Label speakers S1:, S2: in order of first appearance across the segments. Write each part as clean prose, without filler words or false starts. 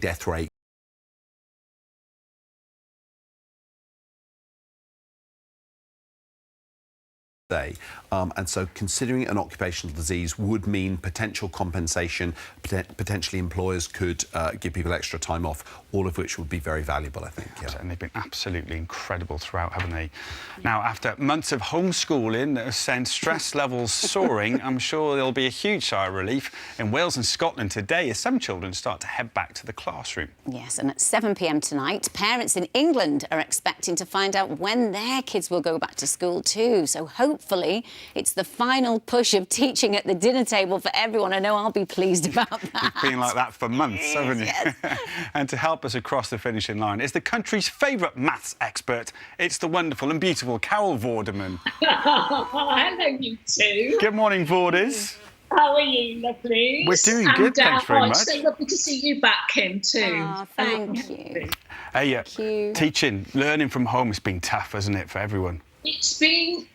S1: death rate. And so considering an occupational disease would mean potential compensation. Potentially employers could give people extra time off, all of which would be very valuable, I think. Yeah.
S2: And they've been absolutely incredible throughout, haven't they? Now, after months of homeschooling that have sent stress levels soaring, I'm sure there'll be a huge sigh of relief in Wales and Scotland today as some children start to head back to the classroom.
S3: Yes, and at 7 p.m. tonight, parents in England are expecting to find out when their kids will go back to school too. So hopefully it's the final push of teaching at the dinner table for everyone. I know I'll be pleased about that.
S2: You've been like that for months, haven't you?
S3: Yes.
S2: And to help us across the finishing line is the country's favourite maths expert. It's the wonderful and beautiful Carol Vorderman.
S4: Hello, you two.
S2: Good morning, Vorders.
S4: How are you, lovely?
S2: We're doing good, thanks very much.
S4: It's so lovely to see you back, Kym, too.
S3: Oh, thank you.
S2: Hey,
S3: Thank you.
S2: Teaching, learning from home has been tough, hasn't it, for everyone?
S4: It's been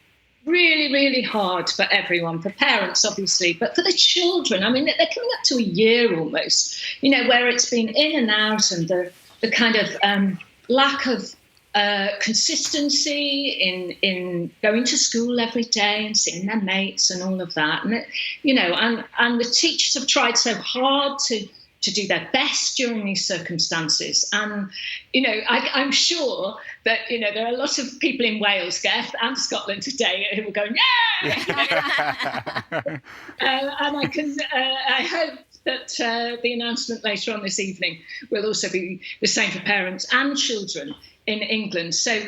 S4: really, really hard for everyone, for parents, obviously, but for the children. I mean, they're coming up to a year almost, you know, where it's been in and out and the kind of lack of consistency in going to school every day and seeing their mates and all of that. And, and the teachers have tried so hard to do their best during these circumstances. And, I'm sure that, there are a lot of people in Wales, Gareth, and Scotland today who are going, yeah! And I hope that the announcement later on this evening will also be the same for parents and children in England. So,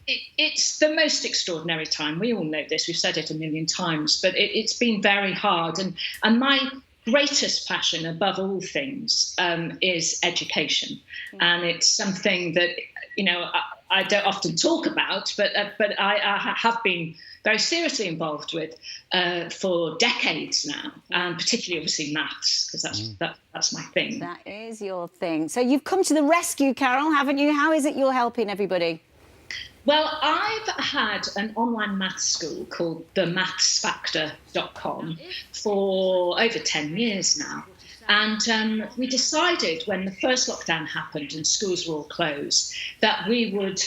S4: it's the most extraordinary time. We all know this. We've said it a million times, but it's been very hard. And my greatest passion above all things is education. And it's something that, I don't often talk about, but I have been very seriously involved with for decades now, and particularly obviously maths, because that's my thing.
S3: That is your thing. So you've come to the rescue, Carol, haven't you? How is it you're helping everybody?
S4: Well, I've had an online maths school called themathsfactor.com for over 10 years now. And we decided when the first lockdown happened and schools were all closed that we would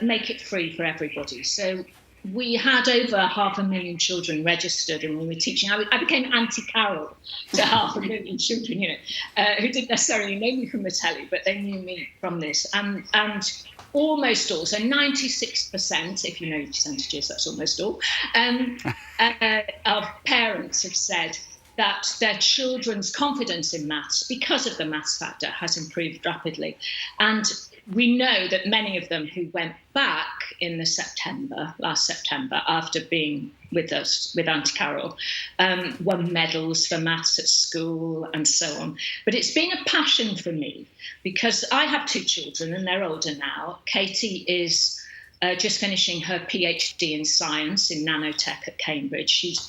S4: make it free for everybody. So we had over 500,000 children registered, and we were teaching. I became Auntie Carol to 500,000 children, who didn't necessarily know me from the telly, but they knew me from this. And almost all, so 96%, if you know percentages, that's almost all, of parents have said that their children's confidence in maths, because of the maths factor, has improved rapidly. And we know that many of them who went back in last September, after being with us, with Auntie Carol, won medals for maths at school and so on. But it's been a passion for me because I have two children and they're older now. Katie is just finishing her PhD in science in nanotech at Cambridge. She's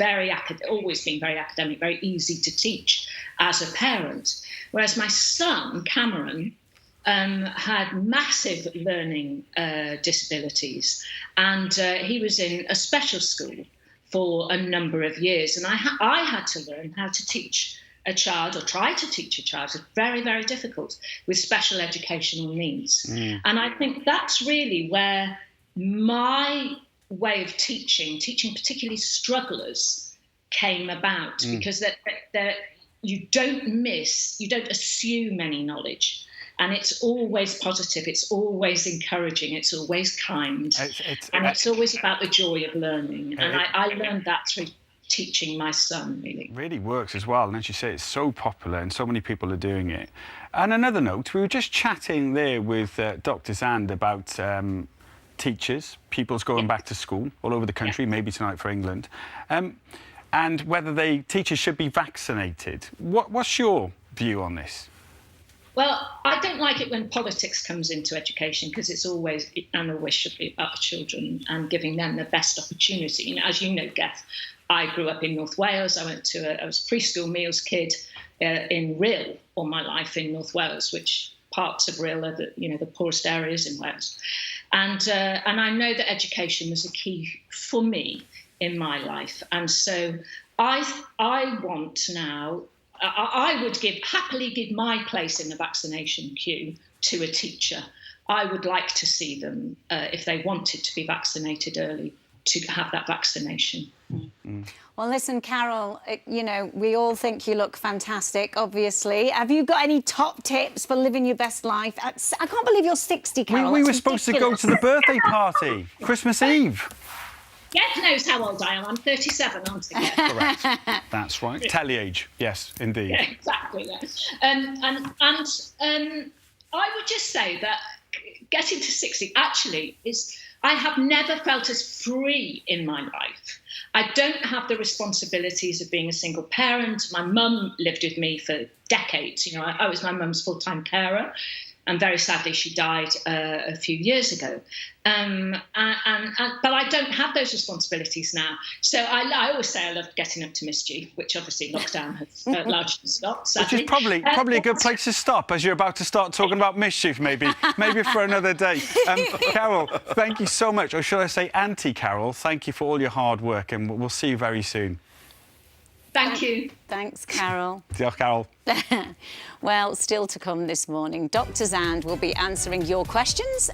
S4: always been very academic, very easy to teach as a parent. Whereas my son, Cameron, had massive learning disabilities, and he was in a special school for a number of years. And I had to learn how to teach a child, or try to teach a child. It's very, very difficult with special educational needs. And I think that's really where my way of teaching particularly strugglers, came about, because that you don't assume any knowledge. And it's always positive, it's always encouraging, it's always kind. It's always about the joy of learning. And I learned that through teaching my son, really.
S2: It really works as well. And as you say, it's so popular and so many people are doing it. And another note, we were just chatting there with Dr. Zand about teachers, pupils going back to school all over the country, maybe tonight for England, and whether teachers should be vaccinated. What's your view on this?
S4: Well, I don't like it when politics comes into education, because it's always should be about the children and giving them the best opportunity. As you know, Gareth, I grew up in North Wales. I was a preschool meals kid in Rhyl all my life in North Wales, which parts of Rhyl are the poorest areas in Wales. And I know that education was a key for me in my life. And so I want now I would happily give my place in the vaccination queue to a teacher. I would like to see them, if they wanted to be vaccinated early, to have that vaccination.
S3: Well, listen, Carol, you know, we all think you look fantastic, obviously. Have you got any top tips for living your best life? I can't believe you're 60, Carol.
S2: We were
S3: That's
S2: supposed to
S3: ridiculous.
S2: go to the birthday party, Christmas Eve.
S4: God knows how old I am. I'm 37, aren't I?
S2: Correct. That's right. Tally age. Yes, indeed.
S4: Yeah, exactly. Yeah. I would just say that getting to 60 actually is. I have never felt as free in my life. I don't have the responsibilities of being a single parent. My mum lived with me for decades. You know, I was my mum's full-time carer, and very sadly she died a few years ago. But I don't have those responsibilities now. So I always say I love getting up to mischief, which obviously lockdown has largely stopped. Sadly.
S2: Which is probably a good place to stop, as you're about to start talking about mischief, maybe for another day. Carol, thank you so much, or should I say Auntie Carol, thank you for all your hard work, and we'll see you very soon.
S4: Thank you.
S3: Thanks, Carol.
S2: Diolch, Carol.
S3: Well, still to come this morning, Dr. Zand will be answering your questions.